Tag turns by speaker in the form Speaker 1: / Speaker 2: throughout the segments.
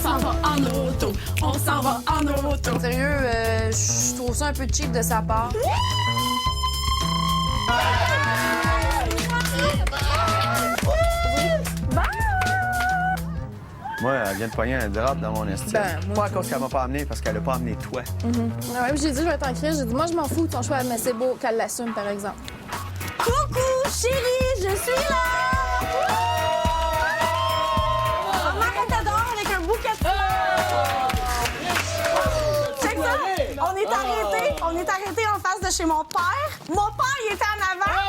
Speaker 1: s'en va en auto, on s'en va en auto.
Speaker 2: Sérieux, je trouve ça un peu cheap de sa part.
Speaker 3: Moi, elle vient de pogner un drop dans mon estime.
Speaker 2: Ben,
Speaker 3: Pas à cause qu'elle m'a pas amené, parce qu'elle a pas amené toi.
Speaker 2: Ouais, puis j'ai dit, je vais être en crise. J'ai dit, moi, je m'en fous de ton choix, mais c'est beau qu'elle l'assume, par exemple.
Speaker 1: Coucou, chérie, je suis là! Maman, elle t'adore avec un bouquet de fleurs! Check ça! On est arrêté en face de chez mon père. Mon père, il était en avant.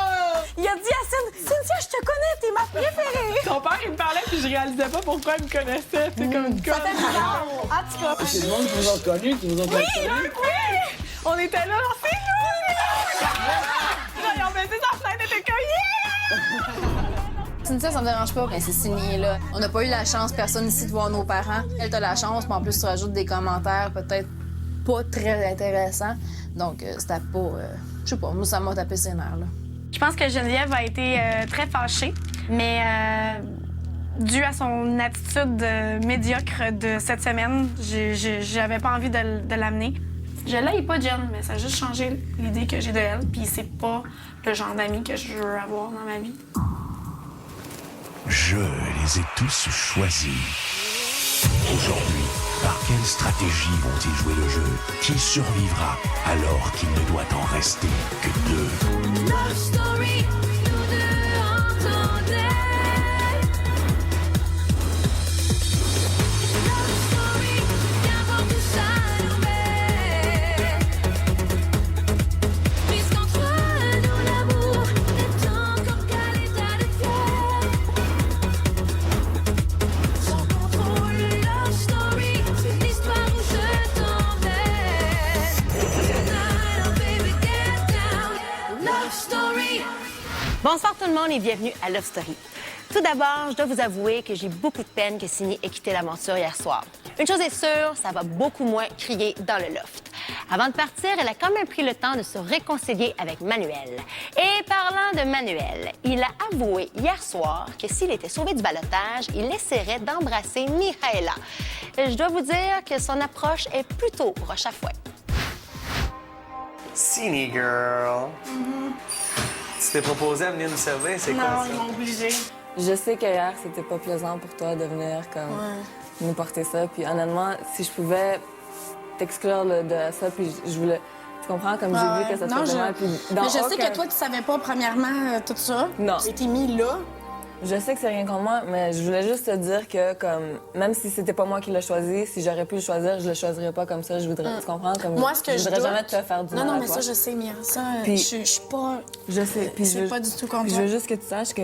Speaker 1: Il a dit à Cynthia, je te connais, t'es ma préférée.
Speaker 4: Ton père, il me parlait, puis je réalisais pas pourquoi il me connaissait. C'est comme une
Speaker 1: Ça
Speaker 4: conne.
Speaker 1: fait bizarre. En tout cas.
Speaker 5: C'est le monde qui vous a reconnu, qui vous ont
Speaker 4: Oui! On était là, c'est nous! Là, ils ont baissé sa fenêtre, elle était comme yeah!
Speaker 2: Cynthia, ça me dérange pas, mais c'est signé, là. On n'a pas eu la chance, personne ici, de voir nos parents. Elle, t'as la chance, mais en plus, tu rajoutes des commentaires peut-être pas très intéressants. Donc, c'était pas... je sais pas, moi, ça m'a tapé ses nerfs, là.
Speaker 6: Je pense que Geneviève a été très fâchée, mais dû à son attitude médiocre de cette semaine, j'avais pas envie de l'amener. Je l'haïs pas, Jen, mais ça a juste changé l'idée que j'ai de elle, puis c'est pas le genre d'amie que je veux avoir dans ma vie.
Speaker 7: Je les ai tous choisis. Aujourd'hui, par quelle stratégie vont-ils jouer le jeu? Qui survivra alors qu'il ne doit en rester que deux?
Speaker 1: Love story, nous deux entendez. Love story, viens voir tout ça nous met. Puisqu'entre nous l'amour n'est encore qu'à l'état de fièvre. Sans contrôle, love story, c'est l'histoire où je t'emmène. Tonight, oh baby, get down. Love story.
Speaker 8: Bonsoir tout le monde et bienvenue à Love Story. Tout d'abord, je dois vous avouer que j'ai beaucoup de peine que Cindy ait quitté l'aventure hier soir. Une chose est sûre, ça va beaucoup moins crier dans le loft. Avant de partir, elle a quand même pris le temps de se réconcilier avec Manuel. Et parlant de Manuel, il a avoué hier soir que s'il était sauvé du ballottage, il essaierait d'embrasser Mihaela. Je dois vous dire que son approche est plutôt roche à fouet.
Speaker 3: Cine girl. Tu t'es proposé à venir nous servir, c'est quoi
Speaker 6: Non,
Speaker 3: ça?
Speaker 6: ils m'ont obligée.
Speaker 9: Je sais qu'hier, c'était pas plaisant pour toi de venir comme nous porter ça. Puis honnêtement, si je pouvais t'exclure de ça, puis je voulais... Tu comprends? Comme j'ai vu que ça te faisait mal. Puis dans
Speaker 1: Mais je sais
Speaker 9: aucun-
Speaker 1: que toi, tu savais pas, premièrement, tout ça.
Speaker 9: Non.
Speaker 1: Tu t'es mis là.
Speaker 9: Je sais que c'est rien contre moi, mais je voulais juste te dire que, comme, même si c'était pas moi qui l'ai choisi, si j'aurais pu le choisir, je le choisirais pas comme ça. Je voudrais... Tu comprends? Comme,
Speaker 1: Moi, ce que je
Speaker 9: voudrais
Speaker 1: doute...
Speaker 9: jamais te faire du mal
Speaker 1: Non,
Speaker 9: à
Speaker 1: mais
Speaker 9: toi.
Speaker 1: ça, je sais, Mia. Ça,
Speaker 9: Puis-
Speaker 1: je suis pas...
Speaker 9: Je sais. Puis
Speaker 1: Je suis pas du tout contre
Speaker 9: puis je
Speaker 1: toi.
Speaker 9: veux juste que tu saches que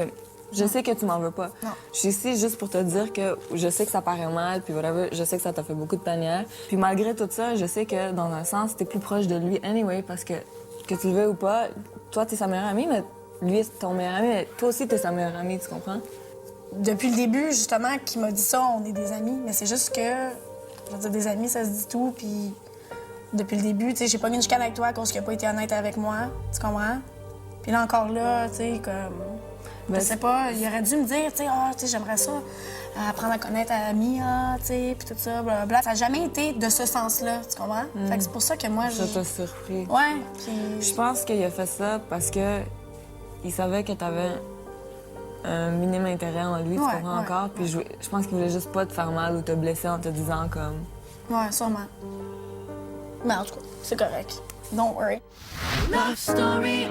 Speaker 9: je sais que tu m'en veux pas.
Speaker 1: Non.
Speaker 9: Je suis ici juste pour te dire que je sais que ça paraît mal, puis whatever, je sais que ça t'a fait beaucoup de peine hier. Puis malgré tout ça, je sais que dans un sens, t'es plus proche de lui anyway, parce que tu le veux ou pas, toi, t'es sa meilleure amie, mais lui, c'est ton meilleur ami, mais toi aussi, t'es sa meilleure amie, tu comprends?
Speaker 1: Depuis le début, justement, qu'il m'a dit ça, on est des amis. Mais c'est juste que, je veux dire, des amis, ça se dit tout. Puis depuis le début, tu sais, j'ai pas mis une chicane avec toi à cause qu'il a pas été honnête avec moi. Tu comprends? Puis là, encore là, tu sais, comme...
Speaker 9: Ben,
Speaker 1: je sais pas, il aurait dû me dire, tu sais, ah, tu sais, j'aimerais ça, apprendre à connaître Mia, tu sais, puis tout ça, blablabla. Ça n'a jamais été de ce sens-là, tu comprends? Fait que c'est pour ça que moi,
Speaker 9: Ça
Speaker 1: j'ai...
Speaker 9: t'a surpris.
Speaker 1: Ouais, puis...
Speaker 9: Je pense qu'il a fait ça parce que il savait que t'avais un minimum intérêt en lui, tu
Speaker 1: Ouais,
Speaker 9: comprends
Speaker 1: ouais,
Speaker 9: encore? Puis je pense qu'il voulait juste pas te faire mal ou te blesser en te disant comme...
Speaker 1: Ouais, sûrement. Mais en tout cas, c'est correct. Don't worry.
Speaker 8: Love Story.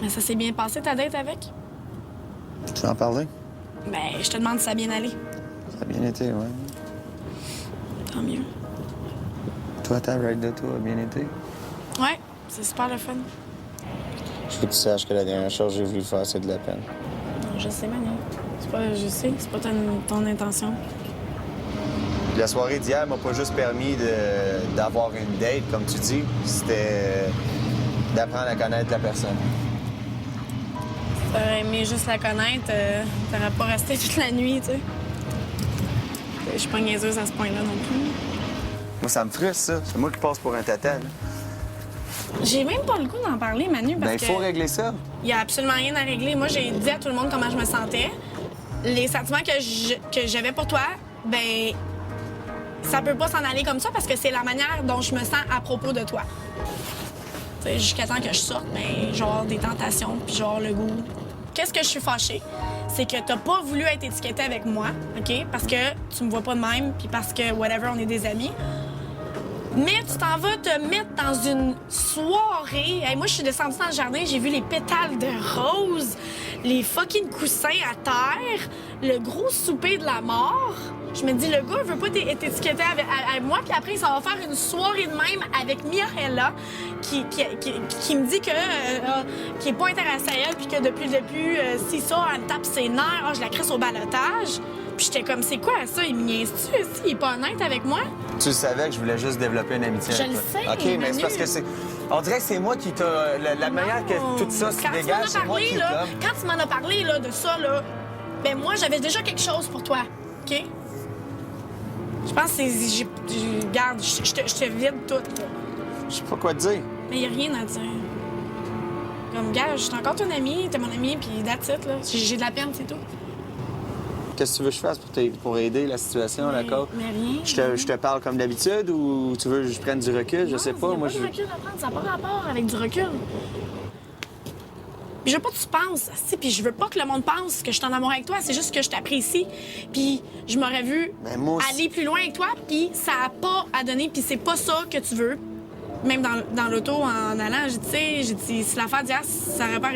Speaker 6: Mais ça s'est bien passé, ta date avec?
Speaker 3: Tu veux en parler?
Speaker 6: Ben, je te demande si ça a bien allé.
Speaker 3: Ça a bien été, ouais.
Speaker 6: Tant mieux.
Speaker 3: Toi, ta ride de toi a bien été?
Speaker 6: Ouais, c'est super le fun.
Speaker 5: Je veux que tu saches que la dernière chose que j'ai voulu faire, c'est de la peine.
Speaker 6: Je sais, Manu. Je sais, c'est pas ton intention.
Speaker 3: La soirée d'hier m'a pas juste permis d'avoir une date, comme tu dis. C'était d'apprendre à connaître la personne.
Speaker 6: T'aurais aimé juste la connaître, t'aurais pas resté toute la nuit, tu sais. Je suis pas niaiseuse à ce point-là non plus.
Speaker 3: Moi, ça me frustre, ça. C'est moi qui passe pour un tata, là.
Speaker 6: J'ai même pas le goût d'en parler, Manu, parce
Speaker 3: Ben, il faut régler ça.
Speaker 6: il y a absolument rien à régler. Moi, j'ai dit à tout le monde comment je me sentais. Les sentiments que j'avais pour toi, ben ça peut pas s'en aller comme ça parce que c'est la manière dont je me sens à propos de toi. Tu sais, jusqu'à temps que je sorte, ben genre des tentations, puis genre le goût. Qu'est-ce que je suis fâchée? C'est que t'as pas voulu être étiquetée avec moi, OK? Parce que tu me vois pas de même, puis parce que, whatever, on est des amis. Mais tu t'en vas te mettre dans une soirée. Hey, moi, je suis descendue dans le jardin, j'ai vu les pétales de rose, les fucking coussins à terre, le gros souper de la mort. Je me dis, le gars, il veut pas être étiqueté avec moi, puis après, il s'en va faire une soirée de même avec Mihaela, qui me dit que qui est pas intéressée à elle, puis que depuis le début, si ça, elle me tape ses nerfs, je la crisse au balotage. Puis j'étais comme, c'est quoi ça? Il me niaise-tu? Il est pas honnête avec moi?
Speaker 3: Tu savais que je voulais juste développer une amitié
Speaker 6: Je
Speaker 3: avec
Speaker 6: le
Speaker 3: toi.
Speaker 6: sais,
Speaker 3: OK, mais
Speaker 6: Manu.
Speaker 3: c'est parce que c'est... On dirait que c'est moi qui t'a... La manière que tout ça se
Speaker 6: Quand tu m'en
Speaker 3: dégage,
Speaker 6: as
Speaker 3: c'est moi
Speaker 6: parlé,
Speaker 3: qui
Speaker 6: là,
Speaker 3: t'a...
Speaker 6: quand tu m'en as parlé là, de ça, là, ben moi, j'avais déjà quelque chose pour toi, OK? Je pense que c'est... Regarde, je te vide tout, là.
Speaker 3: Je sais pas quoi te dire.
Speaker 6: Mais y a rien à dire. Comme, gars, je suis encore ton ami, t'es mon ami, puis that's it, là. J'ai de la peine, c'est tout.
Speaker 3: Qu'est-ce que tu veux que je fasse pour aider la situation, d'accord?
Speaker 6: Mais rien.
Speaker 3: Je te parle comme d'habitude ou tu veux que je prenne du recul? Je sais pas, moi,
Speaker 6: Il n'y a pas de recul à prendre, ça n'a pas rapport avec du recul. Puis je veux pas que tu penses, puis je veux pas que le monde pense que je suis en amour avec toi, c'est juste que je t'apprécie. Puis je m'aurais vu
Speaker 3: Ben, moi aussi.
Speaker 6: aller plus loin avec toi, puis ça a pas à donner, puis c'est pas ça que tu veux. Même dans l'auto, en allant, j'ai dit, si l'affaire d'hier, ça n'aurait pas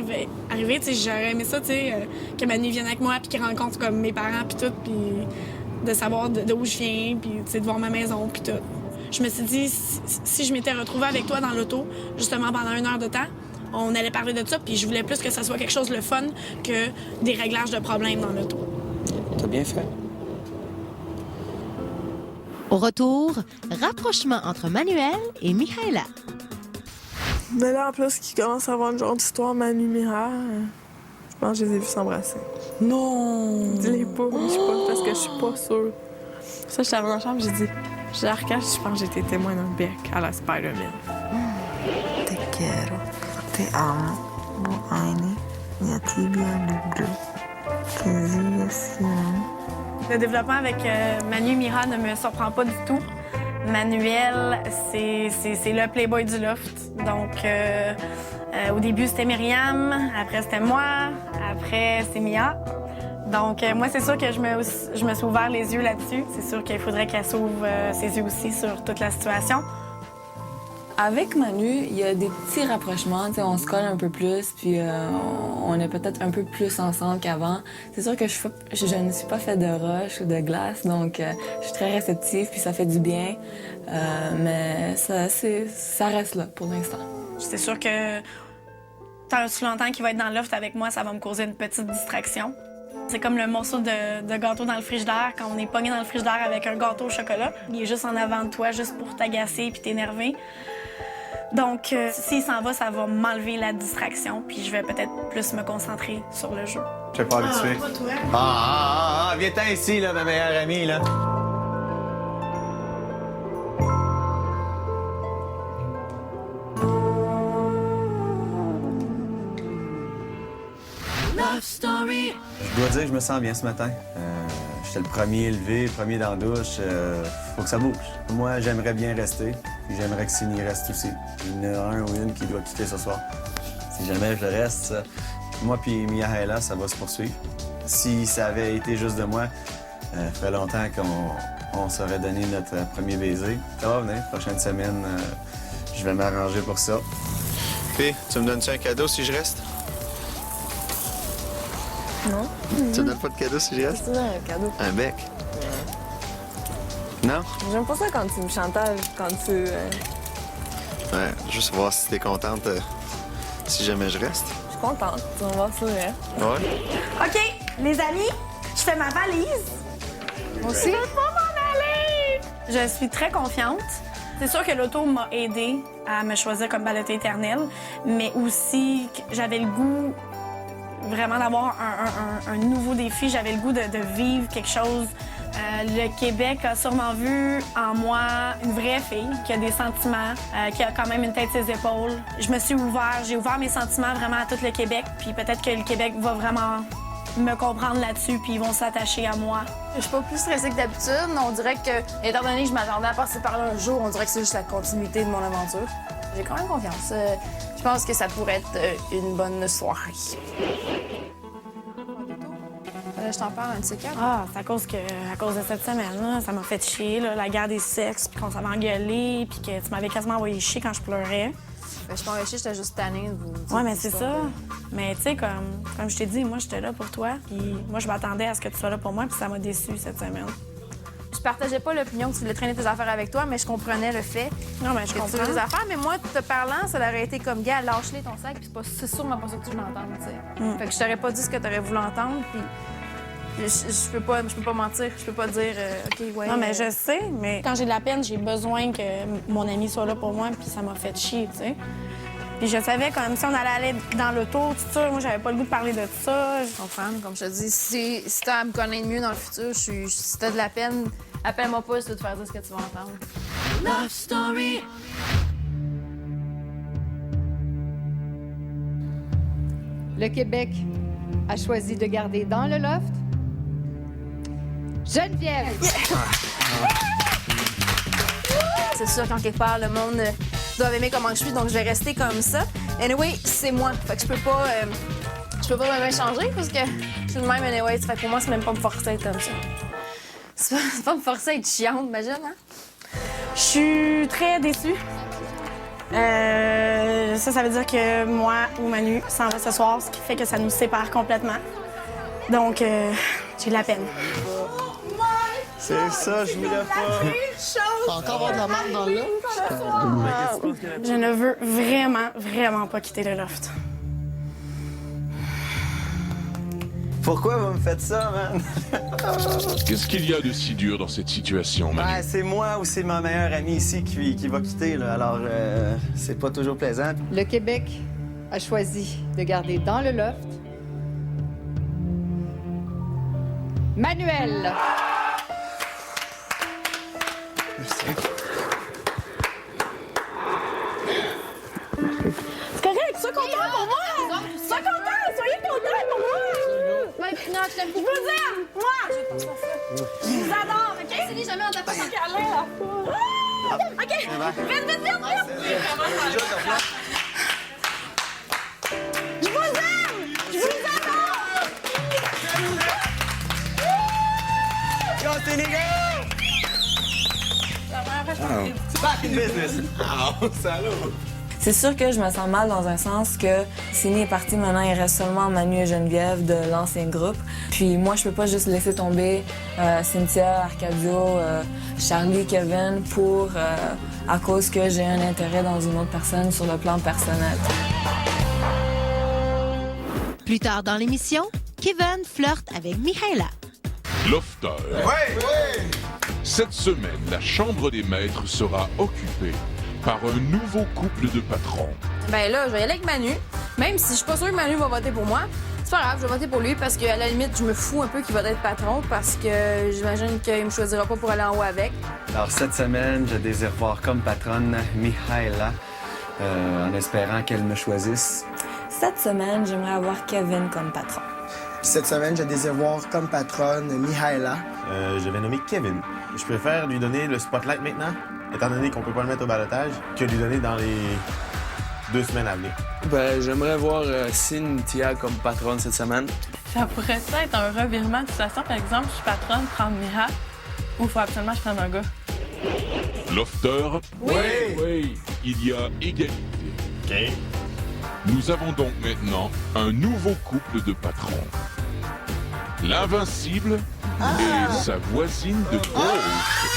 Speaker 6: arrivé, tu sais, j'aurais aimé ça, tu sais, que Manu vienne avec moi, puis qu'il rencontre comme mes parents, puis tout, puis de savoir d'où je viens, puis tu sais, de voir ma maison, puis tout. Je me suis dit, si je m'étais retrouvée avec toi dans l'auto, justement pendant 1 heure de temps, on allait parler de ça, puis je voulais plus que ça soit quelque chose de fun que des réglages de problèmes dans l'auto.
Speaker 3: T'as bien fait.
Speaker 10: Au retour, rapprochement entre Manuel et Mihaela.
Speaker 4: Mais là, en plus, qu'il commence à avoir une genre d'histoire Manu Mira, je pense que je les ai vus s'embrasser.
Speaker 9: Non!
Speaker 4: Dis-les pas, mais je sais pas, parce que je suis pas sûre. Ça, j'étais dans la chambre, j'ai dit, je la recache, je pense que j'étais témoin d'un bec à la Spider-Man.
Speaker 11: Te quiero, te amo, bu aynı, yatibia lüblü, kezi siren.
Speaker 6: Le développement avec Manu Mira ne me surprend pas du tout. Manuel, c'est le playboy du loft. Donc, au début, c'était Myriam, après, c'était moi, après, c'est Mia. Donc, moi, c'est sûr que je me suis ouvert les yeux là-dessus. C'est sûr qu'il faudrait qu'elle s'ouvre ses yeux aussi sur toute la situation.
Speaker 9: Avec Manu, il y a des petits rapprochements, tu sais, on se colle un peu plus, puis on est peut-être un peu plus ensemble qu'avant. C'est sûr que je ne suis pas faite de roche ou de glace, donc je suis très réceptive, puis ça fait du bien. Mais ça reste là pour l'instant.
Speaker 6: C'est sûr que tant aussi longtemps qu'il va être dans le loft avec moi, ça va me causer une petite distraction. C'est comme le morceau de gâteau dans le frigidaire, quand on est pogné dans le frigidaire avec un gâteau au chocolat. Il est juste en avant de toi, juste pour t'agacer puis t'énerver. Donc, s'il s'en va, ça va m'enlever la distraction, puis je vais peut-être plus me concentrer sur le jeu.
Speaker 3: Je suis pas habitué.
Speaker 6: Pas toi.
Speaker 3: Viens-t'en ici, là, ma meilleure amie, là. Je dois dire que je me sens bien ce matin. J'étais le premier élevé, le premier dans la douche. Faut que ça bouge. Moi, j'aimerais bien rester. Puis j'aimerais que Sini reste aussi. Il y en a un ou une qui doit quitter ce soir. Si jamais je reste, moi puis Mihaela, ça va se poursuivre. Si ça avait été juste de moi, ça ferait longtemps qu'on s'aurait donné notre premier baiser. Ça va venir. Prochaine semaine, je vais m'arranger pour ça. Puis, tu me donnes-tu un cadeau si je reste?
Speaker 9: Non?
Speaker 3: Tu me donnes pas de cadeau si je reste?
Speaker 9: C'est un cadeau.
Speaker 3: Un bec? Non?
Speaker 9: J'aime pas ça quand tu me chantages, quand tu...
Speaker 3: Ouais, juste voir si t'es contente si jamais je reste.
Speaker 9: Je suis contente, tu vas voir ça, hein?
Speaker 3: Ouais.
Speaker 1: OK, les amis, je fais ma valise.
Speaker 6: Moi aussi. Je veux pas m'en aller! Je suis très confiante. C'est sûr que l'auto m'a aidée à me choisir comme ballottée éternelle, mais aussi que j'avais le goût vraiment d'avoir un nouveau défi. J'avais le goût de vivre quelque chose Le Québec a sûrement vu en moi une vraie fille qui a des sentiments, qui a quand même une tête sur ses épaules. Je me suis j'ai ouvert mes sentiments vraiment à tout le Québec, puis peut-être que le Québec va vraiment me comprendre là-dessus, puis ils vont s'attacher à moi.
Speaker 2: Je suis pas plus stressée que d'habitude. On dirait que, étant donné que je m'attendais à passer par là un jour, on dirait que c'est juste la continuité de mon aventure. J'ai quand même confiance. Je pense que ça pourrait être une bonne soirée. Je t'en parle un de ces quatre.
Speaker 6: Ah, c'est à cause de cette semaine, là, ça m'a fait chier, là, la guerre des sexes, puis qu'on s'avait engueulé, puis que tu m'avais quasiment envoyé chier quand je pleurais.
Speaker 2: Je suis pas envoyée chier, j'étais juste tannée de vous.
Speaker 6: Ouais, mais c'est ça. Mais tu sais, comme je t'ai dit, moi, j'étais là pour toi, puis moi, je m'attendais à ce que tu sois là pour moi, puis ça m'a déçue cette semaine.
Speaker 2: Je partageais pas l'opinion que tu voulais traîner tes affaires avec toi, mais je comprenais le fait
Speaker 6: non, mais je
Speaker 2: que tu veux des affaires. Mais moi, te parlant, ça aurait été comme, gars, lâche-les ton sac, puis c'est sûrement pas ça que tu veux entendre, tu sais. Fait que je t'aurais pas dit ce que t'aurais voulu entendre, puis je peux pas mentir, je peux pas dire, OK, ouais.
Speaker 6: Non, mais je sais, mais quand j'ai de la peine, j'ai besoin que mon ami soit là pour moi, puis ça m'a fait chier, tu sais. Puis je savais comme si on allait aller dans l'auto, tout ça, moi, j'avais pas le goût de parler de ça.
Speaker 2: Je comprends, comme je te dis, si t'as à me connaître mieux dans le futur, si t'as de la peine, appelle-moi pas si tu veux te faire dire ce que tu vas entendre.
Speaker 7: Love Story.
Speaker 12: Le Québec a choisi de garder dans le loft Geneviève.
Speaker 2: C'est sûr qu'en quelque part, le monde doit aimer comment je suis, donc je vais rester comme ça. Anyway, c'est moi. Fait que je peux pas même changer parce que je suis de même anyway. Fait que pour moi, c'est même pas me forcer à être comme ça. C'est pas me forcer à être chiante, imagine, hein?
Speaker 6: Je suis très déçue. Ça veut dire que moi ou Manu s'en va ce soir, ce qui fait que ça nous sépare complètement. Donc, j'ai de la peine.
Speaker 3: C'est ça, je voulais pas.
Speaker 5: T'as encore avoir de la marque dans le loft?
Speaker 6: Je ne veux vraiment pas quitter le loft.
Speaker 3: Pourquoi vous me faites ça, man?
Speaker 7: Qu'est-ce qu'il y a de si dur dans cette situation, Manu?
Speaker 3: Ouais, c'est moi ou c'est ma meilleure amie ici qui va quitter, là. Alors, c'est pas toujours plaisant.
Speaker 12: Le Québec a choisi de garder dans le loft Manuel.
Speaker 6: C'est correct, sois content pour moi! Sois content! Soyez content pour moi!
Speaker 2: Ouais, non, je
Speaker 6: vous aime! Moi! Je vous adore, OK?
Speaker 2: dis jamais on t'a pas
Speaker 6: câlin, là! OK! Vite! Je vous aime! Je vous adore!
Speaker 3: Go, Sénégal! Back in business! Salaud!
Speaker 9: C'est sûr que je me sens mal dans un sens que Sini est parti, maintenant il reste seulement Manu et Geneviève de l'ancien groupe. Puis moi, je peux pas juste laisser tomber Cynthia, Arcadio, Charlie, Kevin à cause que j'ai un intérêt dans une autre personne sur le plan personnel.
Speaker 10: Plus tard dans l'émission, Kevin flirte avec Mihaela.
Speaker 7: Lofter. Cette semaine, la Chambre des maîtres sera occupée par un nouveau couple de patrons.
Speaker 2: Ben là, je vais y aller avec Manu. Même si je suis pas sûre que Manu va voter pour moi, c'est pas grave, je vais voter pour lui parce qu'à la limite, je me fous un peu qu'il va être patron parce que j'imagine qu'il me choisira pas pour aller en haut avec.
Speaker 3: Alors, cette semaine, je désire voir comme patronne Mihaela, en espérant qu'elle me choisisse.
Speaker 9: Cette semaine, j'aimerais avoir Kevin comme patron.
Speaker 5: Cette semaine, je désire voir comme patronne Mihaela.
Speaker 13: Je vais nommer Kevin. Je préfère lui donner le spotlight maintenant, étant donné qu'on peut pas le mettre au ballottage, que lui donner dans les 2 semaines à venir.
Speaker 14: Ben, j'aimerais voir Cynthia comme patronne cette semaine.
Speaker 4: Ça pourrait être un revirement de situation. Par exemple, je suis patronne, prendre Mira, ou il faut absolument que je prenne un gars.
Speaker 7: Lofter. Oui. Il y a égalité.
Speaker 13: OK.
Speaker 7: Nous avons donc maintenant un nouveau couple de patrons. L'Invincible et sa voisine de gauche.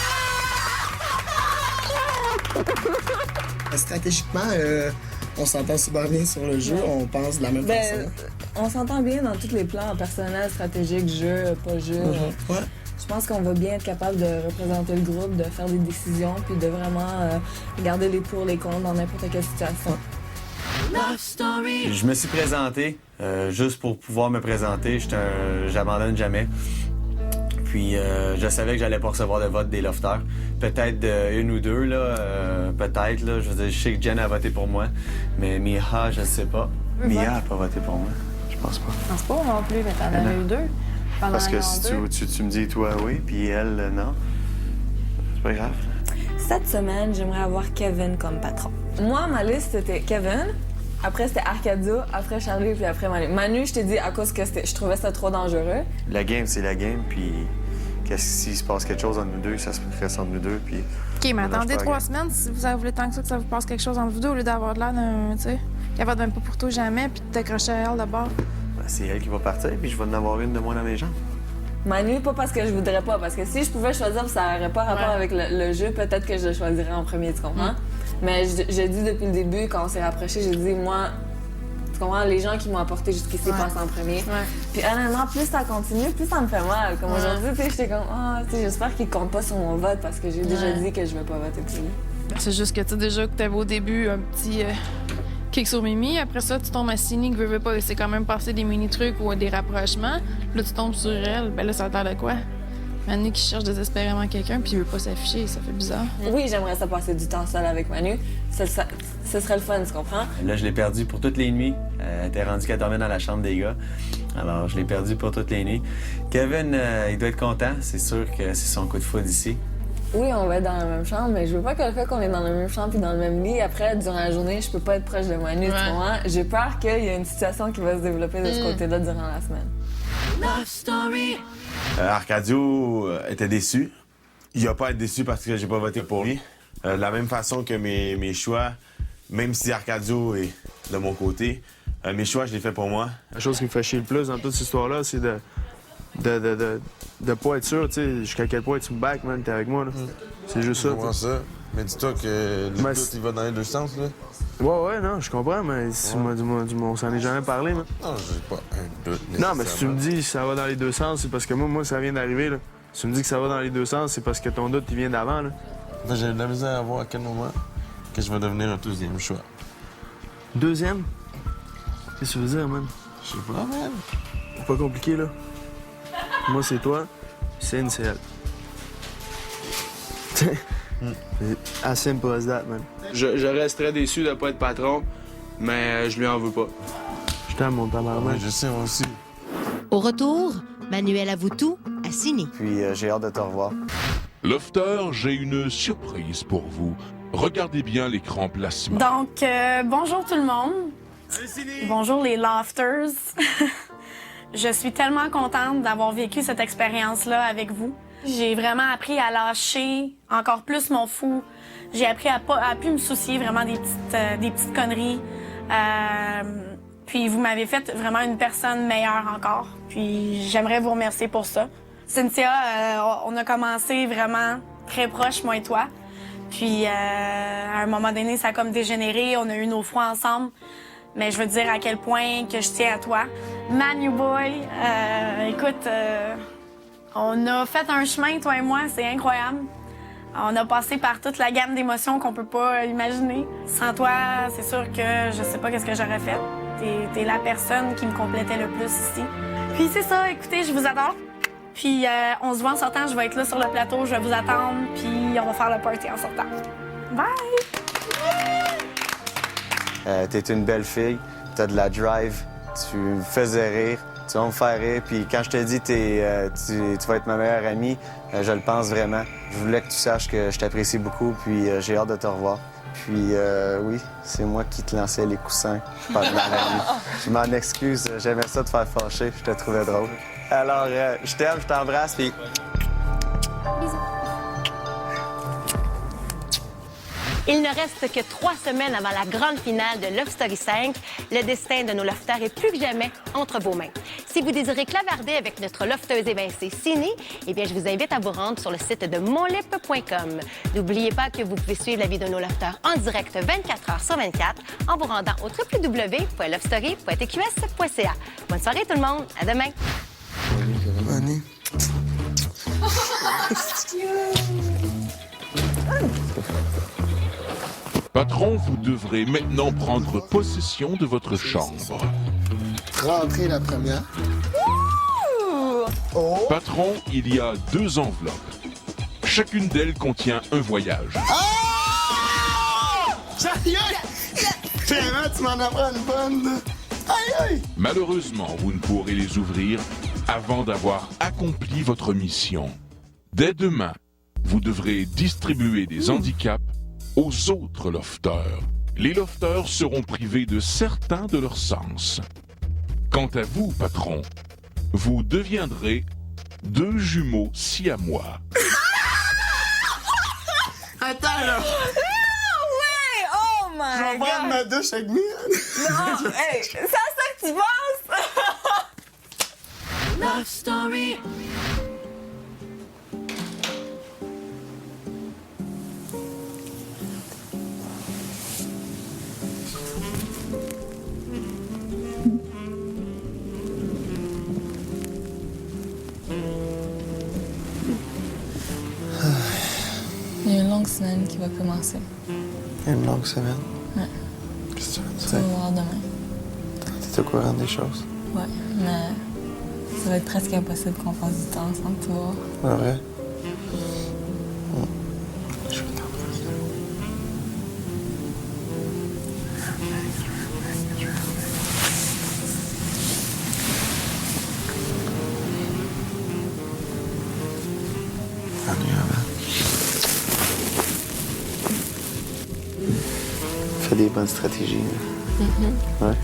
Speaker 5: Stratégiquement, on s'entend super bien sur le jeu, on pense de la même façon.
Speaker 9: On s'entend bien dans tous les plans, personnel, stratégique, jeu, pas jeu. Je pense qu'on va bien être capable de représenter le groupe, de faire des décisions, puis de vraiment regarder les pour, les contre dans n'importe quelle situation.
Speaker 7: Love Story.
Speaker 3: Je me suis présenté, juste pour pouvoir me présenter. J'abandonne jamais. Puis je savais que j'allais pas recevoir de vote des lofters. Peut-être une ou deux, là. Peut-être, là. Je veux dire, je sais que Jen a voté pour moi. Mais Mia, je sais pas. Mia a pas voté pour moi. Je pense pas.
Speaker 2: Je pense pas non plus, mais t'en as eu 2.
Speaker 3: Parce que si tu me dis toi oui, puis elle non, c'est pas grave.
Speaker 9: Cette semaine, j'aimerais avoir Kevin comme patron. Moi, ma liste, c'était Kevin, après c'était Arcadio, après Charlie, puis après Manu. Manu, je t'ai dit à cause que je trouvais ça trop dangereux.
Speaker 3: La game, c'est la game, puis s'il se passe quelque chose entre nous deux, ça se reste entre nous deux, puis...
Speaker 2: OK, mais attendez 3 semaines si vous voulez tant que ça vous passe quelque chose entre vous deux, au lieu d'avoir de l'air d'un, tu sais, capable de même pas pour toi jamais, puis de t'accrocher à elle d'abord.
Speaker 3: Ben, c'est elle qui va partir, puis je vais en avoir une de moi dans mes jambes.
Speaker 9: Manu, pas parce que je voudrais pas, parce que si je pouvais choisir, ça n'aurait pas rapport avec le jeu, peut-être que je le choisirais en premier, tu comprends? Mais j'ai dit depuis le début, quand on s'est rapprochés, j'ai dit, moi, tu comprends, les gens qui m'ont apporté jusqu'ici passent en premier. Puis honnêtement, plus ça continue, plus ça me fait mal. Comme aujourd'hui, tu sais, j'étais comme, tu sais, j'espère qu'il compte pas sur mon vote parce que j'ai déjà dit que je vais pas voter pour lui.
Speaker 2: C'est juste que, tu sais, déjà que t'avais au début un petit kick sur Mimi, après ça, tu tombes à Cindy, que veut pas, c'est quand même passé des mini-trucs ou des rapprochements. Là, tu tombes sur elle, ben là, ça a l'air de quoi? Manu qui cherche désespérément quelqu'un, puis il veut pas s'afficher, ça fait bizarre.
Speaker 9: Oui, j'aimerais ça passer du temps seul avec Manu. Ce serait le fun, tu comprends?
Speaker 3: Là, je l'ai perdu pour toutes les nuits. Elle était rendue qu'elle dormait dans la chambre des gars. Alors, je l'ai perdu pour toutes les nuits. Kevin, il doit être content. C'est sûr que c'est son coup de foudre ici.
Speaker 9: Oui, on va être dans la même chambre, mais je veux pas que le fait qu'on est dans la même chambre puis dans le même lit, après, durant la journée, je peux pas être proche de Manu, tu comprends? J'ai peur qu'il y ait une situation qui va se développer de ce côté-là durant la semaine.
Speaker 7: Love Story.
Speaker 13: Arcadio était déçu. Il a pas à être déçu parce que j'ai pas voté pour lui. De la même façon que mes choix, même si Arcadio est de mon côté, mes choix, je les fais pour moi.
Speaker 14: La chose qui me fait chier le plus dans toute cette histoire-là, c'est de pas être sûr, tu sais, jusqu'à quel point tu me back, man, t'es avec moi, là. C'est juste ça.
Speaker 15: Je comprends ça. Mais dis-toi que le doute, il va dans les deux sens, là.
Speaker 14: Ouais, non, je comprends, mais on s'en est jamais parlé, man.
Speaker 15: Non, j'ai pas un doute.
Speaker 14: Non, mais si tu me dis que ça va dans les deux sens, c'est parce que moi, ça vient d'arriver, là. Si tu me dis que ça va dans les deux sens, c'est parce que ton doute, il vient d'avant, là.
Speaker 15: Ben, j'ai de la misère à voir à quel moment que je vais devenir un deuxième choix.
Speaker 14: Deuxième? Qu'est-ce que tu veux dire, man?
Speaker 15: Je sais pas, man.
Speaker 14: C'est pas compliqué, là. Moi, c'est toi, Cine, c'est elle. C'est as simple as that, man. Je resterais déçu de pas être patron, mais je lui en veux pas. Je t'aime, mon tabarnak.
Speaker 15: Je sais, moi aussi.
Speaker 10: Au retour, Manuel avoue tout à Cindy.
Speaker 3: Puis j'ai hâte de te revoir.
Speaker 7: Lofter, j'ai une surprise pour vous. Regardez bien l'écran placement.
Speaker 6: Donc, bonjour tout le monde. Bonjour les Lofters. Je suis tellement contente d'avoir vécu cette expérience-là avec vous. J'ai vraiment appris à lâcher encore plus mon fou. J'ai appris à plus me soucier vraiment des petites conneries. Puis vous m'avez fait vraiment une personne meilleure encore. Puis j'aimerais vous remercier pour ça. Cynthia, on a commencé vraiment très proche, moi et toi. Puis à un moment donné, ça a comme dégénéré. On a eu nos froids ensemble. Mais je veux te dire à quel point que je tiens à toi. Manu Boy, écoute, on a fait un chemin, toi et moi, c'est incroyable. On a passé par toute la gamme d'émotions qu'on peut pas imaginer. Sans toi, c'est sûr que je sais pas qu'est-ce que j'aurais fait. T'es la personne qui me complétait le plus ici. Puis c'est ça, écoutez, je vous adore. Puis on se voit en sortant, je vais être là sur le plateau, je vais vous attendre, puis on va faire le party en sortant. Bye!
Speaker 3: T'es une belle fille, t'as de la drive, tu me faisais rire, tu vas me faire rire. Puis quand je te dis tu vas être ma meilleure amie, je le pense vraiment. Je voulais que tu saches que je t'apprécie beaucoup, puis j'ai hâte de te revoir. Puis oui, c'est moi qui te lançais les coussins pendant la nuit. Je m'en excuse, j'aimais ça te faire fâcher, je te trouvais drôle. Alors, je t'aime, je t'embrasse, puis...
Speaker 8: Bisous. Il ne reste que 3 semaines avant la grande finale de Love Story 5. Le destin de nos lofters est plus que jamais entre vos mains. Si vous désirez clavarder avec notre lofteuse évincée Cindy, eh bien, je vous invite à vous rendre sur le site de monlip.com. N'oubliez pas que vous pouvez suivre la vie de nos lofters en direct 24 heures sur 24 en vous rendant au www.lovestory.tqs.ca. Bonne soirée tout le monde. À demain.
Speaker 5: Manu.
Speaker 7: Patron, vous devrez maintenant prendre possession de votre chambre.
Speaker 5: Rentrez la première.
Speaker 7: Patron, il y a 2 enveloppes. Chacune d'elles contient un voyage.
Speaker 5: Finalement, tu m'en apprends une bonne. Aïe, aïe!
Speaker 7: Malheureusement, vous ne pourrez les ouvrir avant d'avoir accompli votre mission. Dès demain, vous devrez distribuer des handicaps aux autres lofters. Les lofters seront privés de certains de leurs sens. Quant à vous, patron, vous deviendrez 2 jumeaux siamois.
Speaker 5: Attends, là!
Speaker 9: Ouais! Oh my
Speaker 5: Je vais
Speaker 9: God!
Speaker 5: prendre ma douche avec Mia.
Speaker 9: Non, hey, c'est à ça que tu penses?
Speaker 16: Love Story.
Speaker 9: Il y a une longue semaine qui va commencer.
Speaker 14: Une longue semaine.
Speaker 9: Ouais.
Speaker 14: Qu'est-ce que tu veux
Speaker 9: Tu vas
Speaker 14: dire?
Speaker 9: voir demain.
Speaker 14: T'es au courant des choses?
Speaker 9: Ouais, mais ça va être presque impossible qu'on passe du temps ensemble, tu vois.
Speaker 14: Pas vrai? Fais des bonnes stratégies. Là. Ouais.